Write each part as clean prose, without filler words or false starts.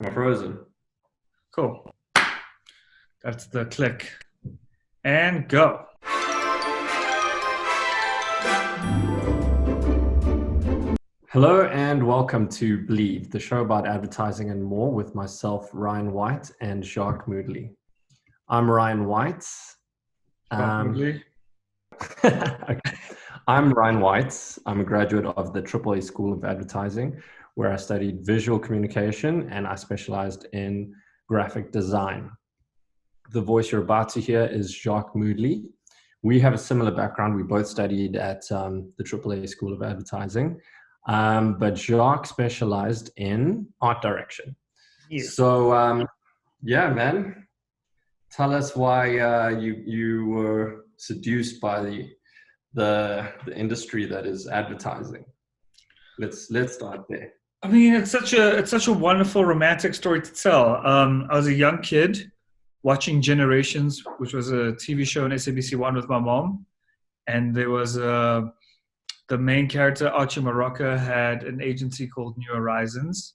I'm frozen. Cool. That's the click. And go. Hello and welcome to Believe, the show about advertising and more with myself, Ryan Whyte, and Jacque Moodley. I'm Ryan Whyte. Um, Moodley. okay. I'm Ryan Whyte. I'm a graduate of the AAA School of Advertising, where I studied visual communication and I specialized in graphic design. The voice you're about to hear is Jacque Moodley. We have a similar background. We both studied at the AAA School of Advertising, but Jacque specialized in art direction. Yes. So, yeah, man, tell us why you were seduced by the industry that is advertising. Let's start there. I mean, it's such a wonderful romantic story to tell. I was a young kid watching Generations, which was a TV show on SABC One with my mom, and there was the main character Archie Marocca had an agency called New Horizons,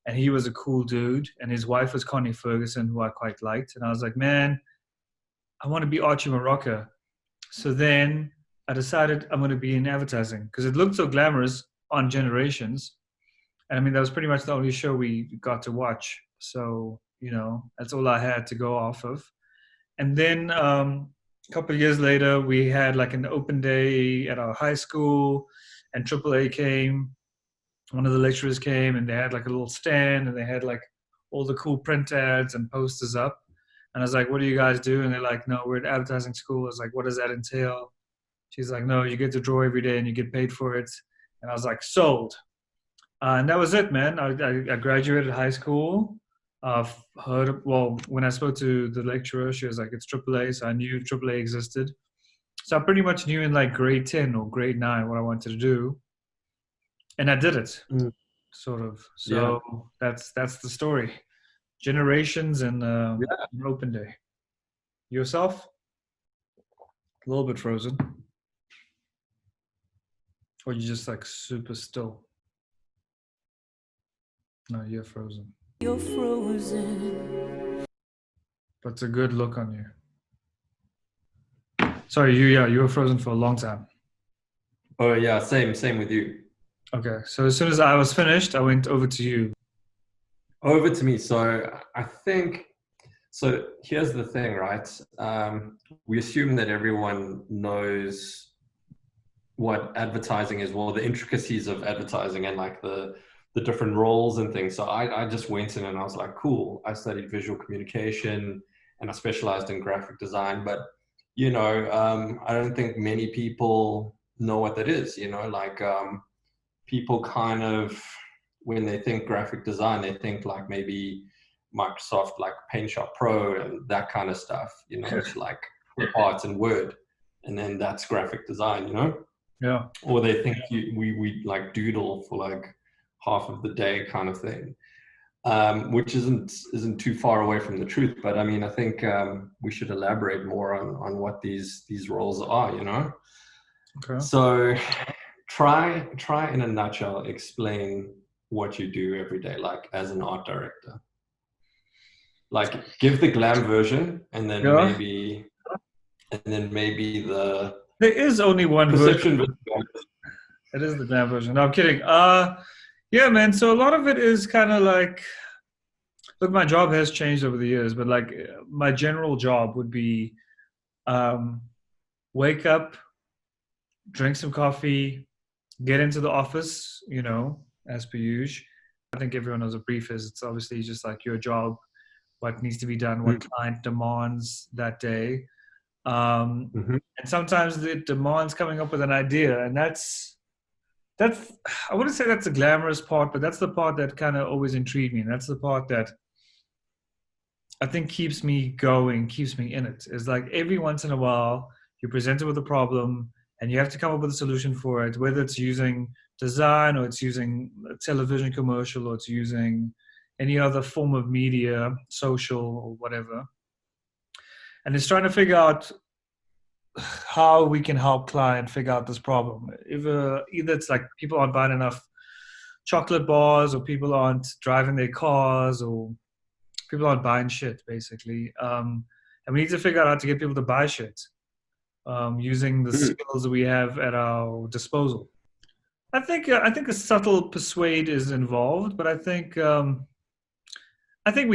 and he was a cool dude, and his wife was Connie Ferguson, who I quite liked, and I was like, man, I want to be Archie Marocca. So then I decided I'm going to be in advertising because it looked so glamorous on Generations. And I mean, that was pretty much the only show we got to watch. So, that's all I had to go off of. And then a couple of years later, we had like an open day at our high school, and AAA came. One of the lecturers came, and they had like a little stand, and they had like all the cool print ads and posters up. And I was like, "What do you guys do?" And they're like, "No, we're at advertising school." I was like, "What does that entail?" She's like, "No, you get to draw every day and you get paid for it." And I was like, "Sold." And that was it, man. I graduated high school. Well, when I spoke to the lecturer, she was like, "It's AAA," so I knew AAA existed. So I pretty much knew in like grade 10 or grade 9 what I wanted to do, and I did it, Mm, sort of. yeah, So that's the story. Generations and yeah. an open day. Yourself? A little bit frozen, or you just like super still? No, you're frozen. You're frozen. But it's a good look on you. Sorry, you were frozen for a long time. Oh, yeah. Same with you. Okay, so as soon as I was finished, I went over to you. Over to me. So I think so. Here's the thing, right? We assume that everyone knows what advertising is, well, the intricacies of advertising and like the different roles and things. So I just went in and I was like, cool. I studied visual communication and I specialized in graphic design, but I don't think many people know what that is. People kind of, when they think graphic design, they think like maybe Microsoft, like Paint Shop Pro and that kind of stuff. It's like parts and Word, and then that's graphic design. Yeah. Or they think we like doodle for like half of the day kind of thing, which isn't too far away from the truth. But I mean, I think we should elaborate more on what these roles are. Okay. So try in a nutshell explain what you do every day, like as an art director. Like give the glam version, and then Yeah. maybe the There is only one version. perception. It is the damn version. No, I'm kidding. Yeah, man. So a lot of it is kind of like, look, my job has changed over the years, but like my general job would be um, wake up, drink some coffee, get into the office, as per usual. I think everyone knows what brief is. It's obviously just like your job, what needs to be done, what client demands that day. Mm-hmm. And sometimes it demands coming up with an idea, and that's I wouldn't say that's the glamorous part, but that's the part that kind of always intrigued me, and that's the part that I think keeps me going, keeps me in it. Is like every once in a while you're presented with a problem and you have to come up with a solution for it, whether it's using design or it's using a television commercial or it's using any other form of media, social or whatever. And it's trying to figure out how we can help client figure out this problem. If either it's like people aren't buying enough chocolate bars, or people aren't driving their cars, or people aren't buying shit, basically. And we need to figure out how to get people to buy shit using the Mm. skills that we have at our disposal. I think a subtle persuade is involved, but I think we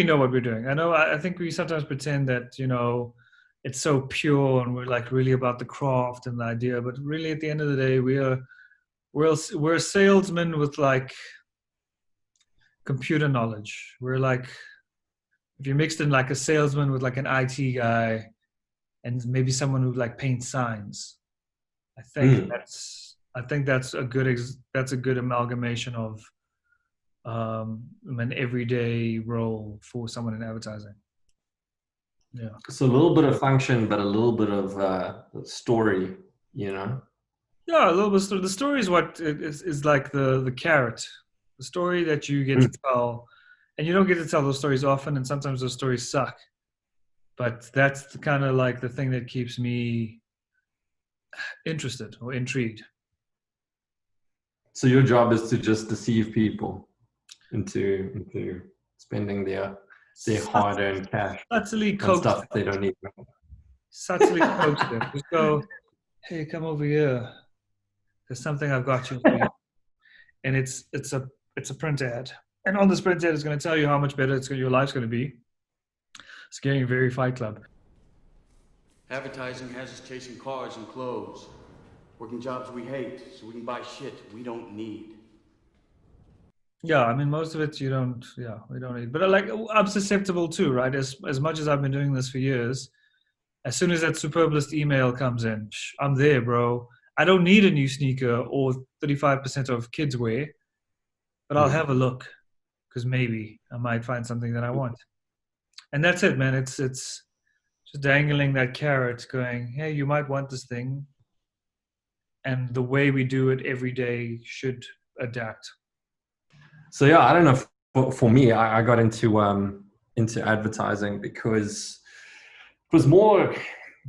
know what we're doing. I think we sometimes pretend that it's so pure and we're like really about the craft and the idea, but really at the end of the day we're salesmen with like computer knowledge. We're like, if you mixed in like a salesman with like an IT guy and maybe someone who like paints signs, I think Mm. that's that's a good amalgamation of an everyday role for someone in advertising. Yeah. So a little bit of function, but a little bit of story, you know. Yeah, a little bit. The story is what is like the carrot, the story that you get to Mm. tell, and you don't get to tell those stories often, and sometimes those stories suck. But that's the kind of like the thing that keeps me interested or intrigued. So your job is to just deceive people into spending their Sut- hard-earned cash Subtly on coax stuff them. they don't need. Subtly coax them. Just go, hey, come over here. There's something I've got you for you, and it's a print ad, and on this print ad, it's going to tell you how much better your life's going to be. It's getting very Fight Club. Advertising has us chasing cars and clothes, working jobs we hate so we can buy shit we don't need. Yeah, I mean, most of it you don't. Yeah, we don't need. But like, I'm susceptible too, right? As much as I've been doing this for years, as soon as that Superblist email comes in, I'm there, bro. I don't need a new sneaker or 35% of kids wear, but I'll Mm. have a look because maybe I might find something that I want. And that's it, man. It's just dangling that carrot, going, hey, you might want this thing, and the way we do it every day should adapt. So yeah, I don't know. For me, I got into advertising because it was more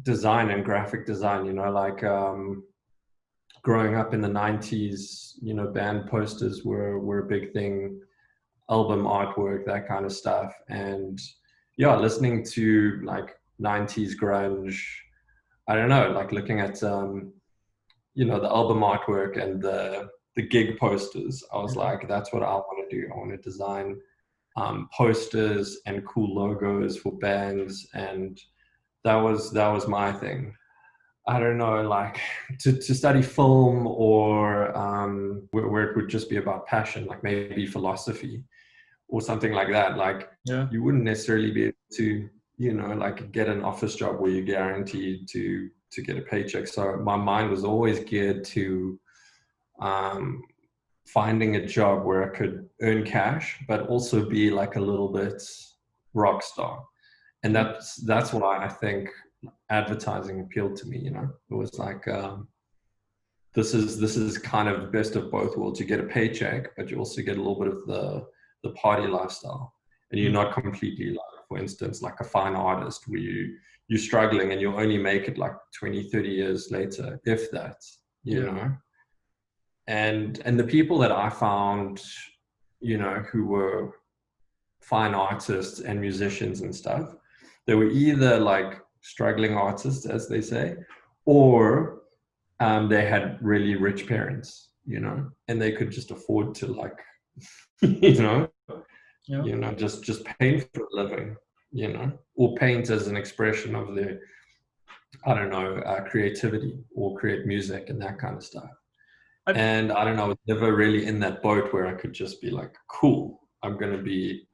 design and graphic design. You know, like growing up in the '90s, you know, band posters were a big thing, album artwork, that kind of stuff, and yeah, listening to like '90s grunge. I don't know, like looking at you know, the album artwork and the gig posters. I was like, that's what I want to do. I want to design posters and cool logos for bands, and that was my thing. I don't know, like to study film or where it would just be about passion, like maybe philosophy or something like that. Like Yeah. you wouldn't necessarily be able to, you know, like get an office job where you're guaranteed to get a paycheck. So my mind was always geared to um, finding a job where I could earn cash, but also be like a little bit rock star. And that's why I think advertising appealed to me. You know, it was like this is kind of best of both worlds. You get a paycheck, but you also get a little bit of the party lifestyle, and you're not completely like, for instance, like a fine artist where you're struggling and you'll only make it like 20-30 years later, if that, you know. And the people that I found, you know, who were fine artists and musicians and stuff, they were either like struggling artists, as they say, or they had really rich parents, you know, and they could just afford to like, you know, just paint for a living, you know, or paint as an expression of their, I don't know, creativity, or create music and that kind of stuff. And I don't know, I was never really in that boat where I could just be like, cool, I'm going to be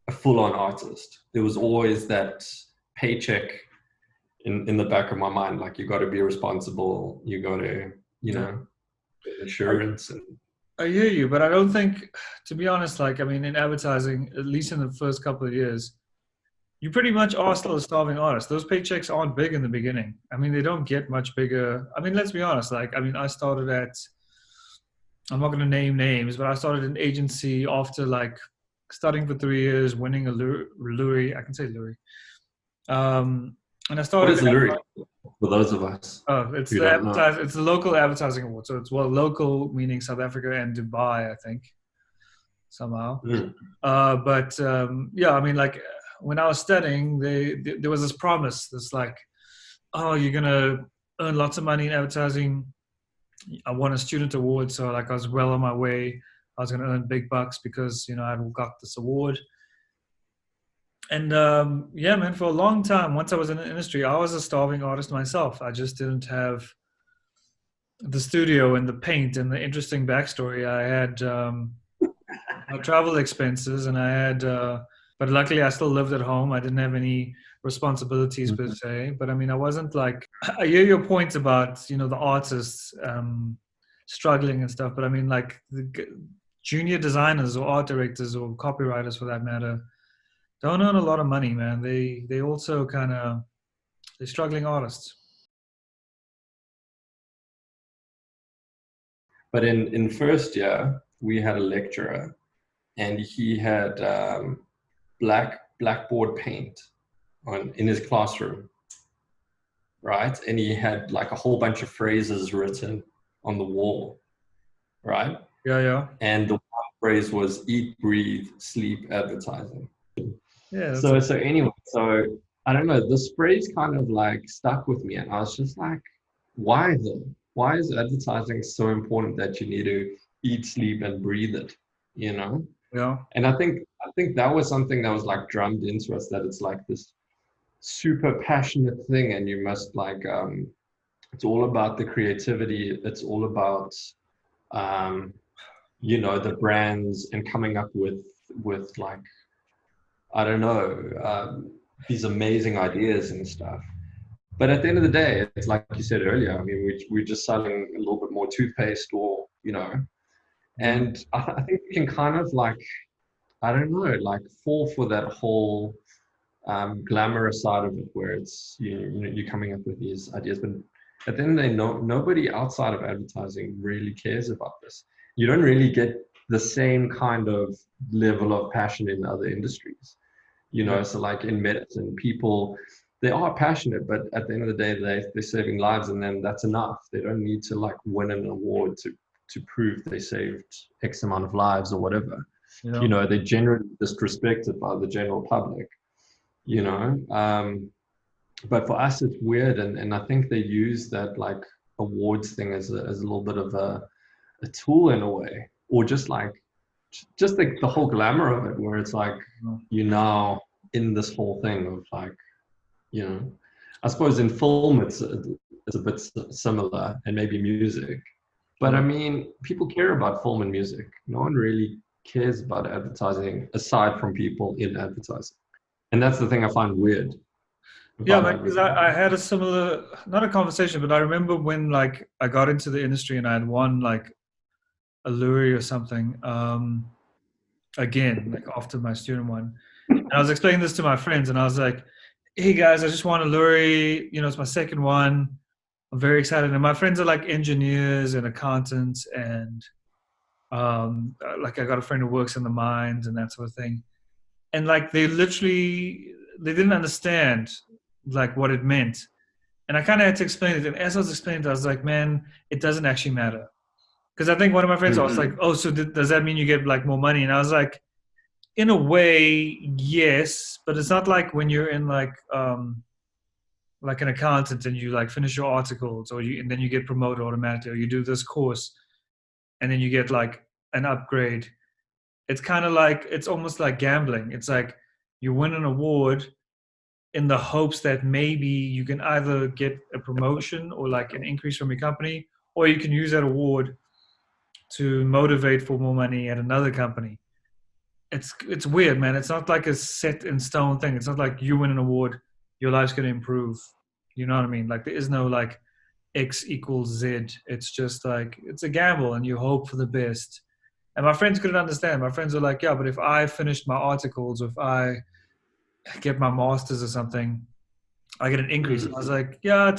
a full-on artist. There was always that paycheck in the back of my mind, like you got to be responsible, you got to, you know, insurance. I hear you, but I don't think, to be honest, like, I mean, in advertising, at least in the first couple of years, you pretty much are still a starving artist. Those paychecks aren't big in the beginning. I mean, they don't get much bigger. I mean, let's be honest. Like, I mean, I started at, I'm not going to name names, but I started an agency after like studying for 3 years, winning a Louis. I can say Louis. And I started. What is Lurie for those of us? Oh, it's who the don't know? it's the local advertising award. So it's local meaning South Africa and Dubai, I think. somehow. Mm. Yeah, I mean, like when I was studying, there was this promise, this like, oh, you're gonna earn lots of money in advertising. I won a student award, so like I was well on my way. I was gonna earn big bucks because I got this award. And yeah, man, for a long time, once I was in the industry, I was a starving artist myself. I just didn't have the studio and the paint and the interesting backstory. I had my travel expenses, and I had, but luckily I still lived at home. I didn't have any responsibilities per se. But I mean, I wasn't like, I hear your point about, the artists struggling and stuff. But I mean, like junior designers or art directors or copywriters for that matter don't earn a lot of money, man. They also kind of, they're struggling artists. But in first year, we had a lecturer, and he had blackboard paint in his classroom, right? And he had like a whole bunch of phrases written on the wall, right? Yeah, yeah. And the one phrase was "eat, breathe, sleep, advertising." Yeah, that's So anyway, so I don't know. This phrase kind of like stuck with me, and I was just like, why though? Why is advertising so important that you need to eat, sleep, and breathe it? You know? yeah. And I think that was something that was like drummed into us, that it's like this super passionate thing, and you must like it's all about the creativity. It's all about um, the brands and coming up with like, I don't know, these amazing ideas and stuff. But at the end of the day, it's like you said earlier. I mean, we're just selling a little bit more toothpaste, or and I think we can kind of like, I don't know, like fall for that whole glamorous side of it, where it's you're coming up with these ideas, but at the end of the day, nobody outside of advertising really cares about this. You don't really get the same kind of level of passion in other industries. So like in medicine, people, they are passionate, but at the end of the day, they're saving lives, and then that's enough. They don't need to like win an award to prove they saved X amount of lives or whatever. They're generally disrespected by the general public. But for us, it's weird, and I think they use that like awards thing as a little bit of a tool in a way, or just the whole glamour of it, where it's like you're now in this whole thing of like, I suppose in film it's a bit similar, and maybe music, but I mean, people care about film and music. No one really cares about advertising aside from people in advertising, and that's the thing I find weird Yeah, about man, because advertising. I had a similar, not a conversation, but I remember when like I got into the industry and I had won like a Lurie or something, again, like after my student one. And I was explaining this to my friends and I was like, hey guys, I just won a Lurie, it's my second one. I'm very excited. And my friends are like engineers and accountants and like I got a friend who works in the mines and that sort of thing. And like they didn't understand like what it meant. And I kind of had to explain it. And as I was explaining it, I was like, man, it doesn't actually matter. Because I think one of my friends was like, oh, so does that mean you get like more money? And I was like, in a way, yes, but it's not like when you're in like an accountant and you like finish your articles and then you get promoted automatically, or you do this course and then you get like an upgrade. It's kind of like, it's almost like gambling. It's like you win an award in the hopes that maybe you can either get a promotion or like an increase from your company, or you can use that award to motivate for more money at another company. It's weird, man. It's not like a set in stone thing. It's not like you win an award, your life's gonna improve. You know what I mean? Like there is no like X equals Z. It's just like it's a gamble and you hope for the best. And my friends couldn't understand. My friends were like, yeah, but if I finished my articles, or if I get my masters or something, I get an increase. And I was like, yeah,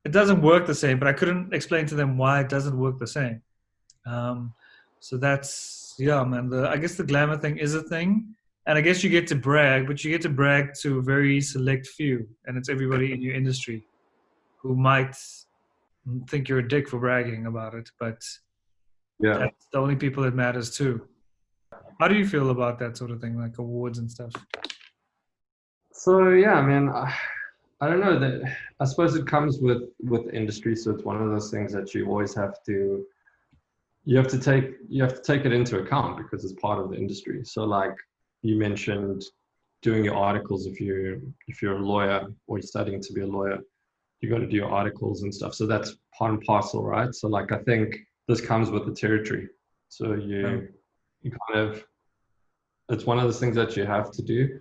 it doesn't work the same, but I couldn't explain to them why it doesn't work the same. So that's, yeah, man. I guess the glamour thing is a thing, and I guess you get to brag, but you get to brag to a very select few, and it's everybody in your industry who might think you're a dick for bragging about it, but Yeah. that's the only people it matters to. How do you feel about that sort of thing, like awards and stuff? So yeah, I mean, I don't know that. I suppose it comes with industry, so it's one of those things that you always have to you have to take it into account because it's part of the industry. So like you mentioned, doing your articles if you're a lawyer or you're studying to be a lawyer, you got to do your articles and stuff. So that's part and parcel, right? So like I think this comes with the territory. So Yeah. you kind of it's one of those things that you have to do.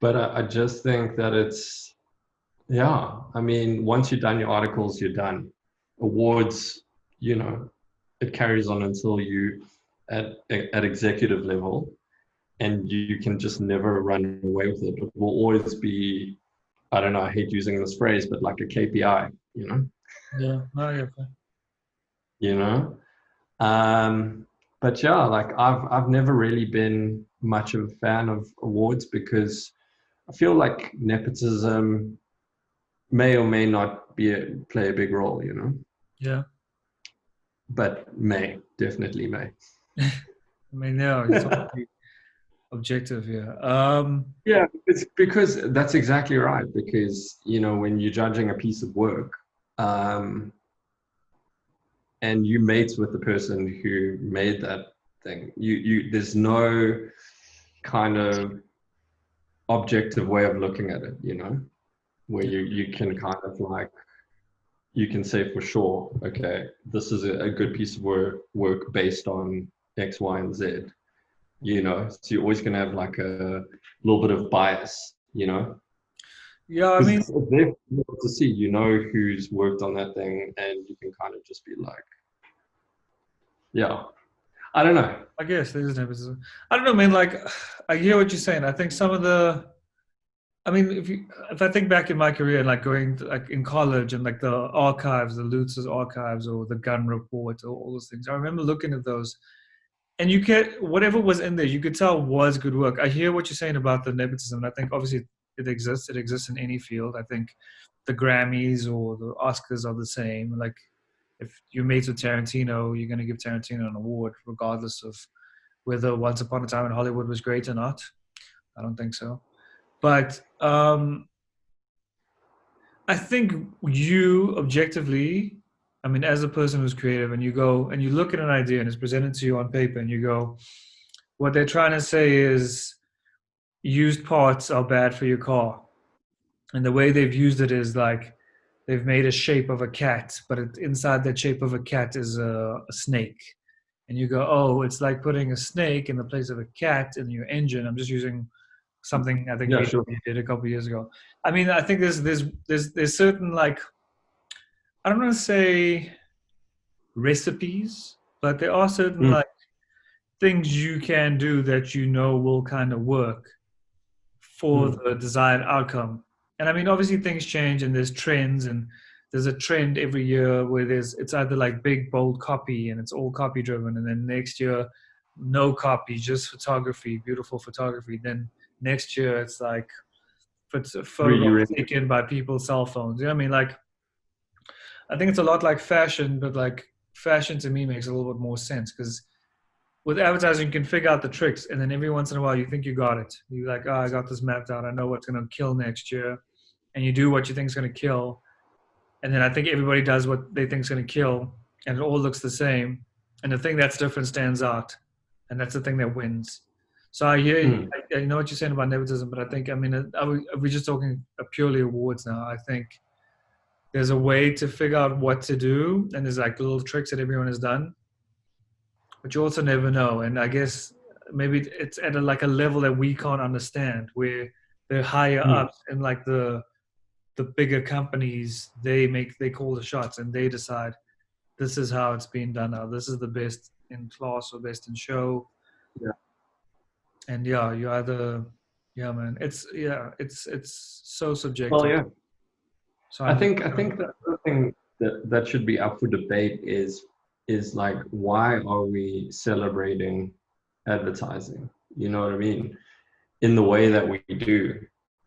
But I just think that it's yeah. I mean, once you've done your articles, you're done. Awards, you know, it carries on until you at executive level, and you can just never run away with it. It will always be, I don't know, I hate using this phrase, but like a KPI, Yeah. No, yeah. you know. But yeah, like I've never really you much of a fan of awards because I feel like nepotism may or may not play a big role, Yeah. but definitely may. I mean, no, it's totally objective here. Yeah, it's because that's exactly right. Because when you're judging a piece of work, um, and you mate with the person who made that thing, there's no kind of objective way of looking at it, where you can kind of like you can say for sure, okay, this is a good piece of work based on X, Y, and Z. So you're always going to have like a little bit of bias, Yeah, I because mean, it's there for people to see, who's worked on that thing, and you can kind of just be like, yeah, I don't know. I guess there is nepotism. I don't know, man. Like, I hear what you're saying. I think some of the, I mean, if I think back in my career, like going to, like in college and like the archives, the Lutz's archives or the gun report or all those things, I remember looking at those, and you get whatever was in there, you could tell was good work. I hear what you're saying about the nepotism. And I think obviously it exists. It exists in any field. I think the Grammys or the Oscars are the same. Like, if you meet with Tarantino, you're going to give Tarantino an award, regardless of whether Once Upon a Time in Hollywood was great or not. I don't think so. But I think you objectively, I mean, as a person who's creative, and you go and you look at an idea and it's presented to you on paper, and you go, what they're trying to say is used parts are bad for your car. And the way they've used it is like they've made a shape of a cat, but inside that shape of a cat is a snake. And you go, oh, it's like putting a snake in the place of a cat in your engine. I'm just using something I think Yeah, sure. we did a couple of years ago. I mean, I think there's certain, like, I don't want to say recipes, but there are certain Mm, like things you can do that will kind of work for mm. the desired outcome. And I mean, obviously things change and there's trends, and there's a trend every year where it's either like big bold copy and it's all copy driven, and then next year no copy, just photography, beautiful photography. Then next year it's like Really, photos really. taken by people's cell phones. You know what I mean? Like, I think it's a lot like fashion, but like fashion to me makes a little bit more sense because with advertising, you can figure out the tricks, and then every once in a while, you think you got it. You're like, oh, I got this mapped out. I know what's going to kill next year, and you do what you think is going to kill, and then I think everybody does what they think is going to kill, and it all looks the same, and the thing that's different stands out, and that's the thing that wins. So I hear, Mm. I know what you're saying about nepotism, but I think, I mean, are we just talking purely awards now? I think there's a way to figure out what to do, and there's like little tricks that everyone has done, but you also never know. And I guess maybe it's at like a level that we can't understand, where the higher Mm. ups and like the bigger companies, they call the shots and they decide this is how it's being done now. This is the best in class or best in show. Yeah. And yeah, you either, yeah, man, it's so Well, subjective. yeah. So I think the other thing that should be up for debate is like, why are we celebrating advertising? You know what I mean? In the way that we do.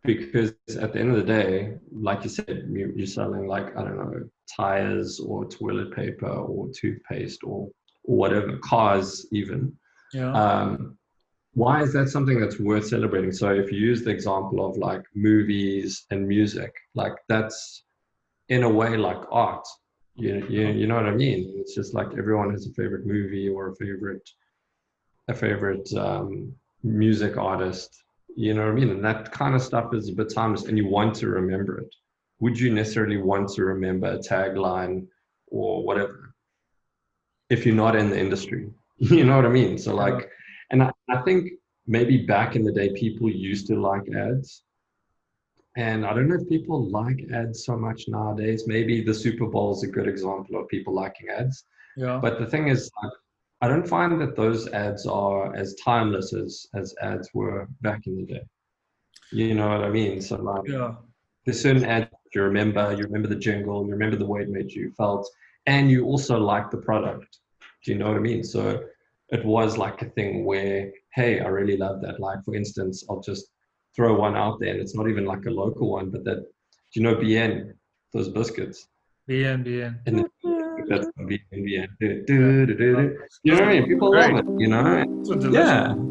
Because at the end of the day, like you said, you're selling, like, I don't know, tires or toilet paper or toothpaste or whatever, cars even. yeah, Um, why is that something that's worth celebrating? So if you use the example of like movies and music, like that's in a way like art. You know what I mean? It's just like everyone has a favorite movie or a favorite music artist. You know what I mean? And that kind of stuff is a bit timeless, and you want to remember it. Would you necessarily want to remember a tagline or whatever if you're not in the industry? You know what I mean? So Yeah. like, and I think maybe back in the day, people used to like ads. And I don't know if people like ads so much nowadays. Maybe the Super Bowl is a good example of people liking ads. Yeah. But the thing is, like, I don't find that those ads are as timeless as ads were back in the day. You know what I mean? So like, Yeah. there's certain ads you remember the jingle, you remember the way it made you felt, and you also like the product. Do you know what I mean? So it was like a thing where, hey, I really love that. Like for instance, I'll just throw one out there, and it's not even like a local one, but that, do you know BN, those biscuits? BN, BN. And then that's BN, BN. Yeah. You know what I mean? People love Great. it, you know? So Yeah. delicious.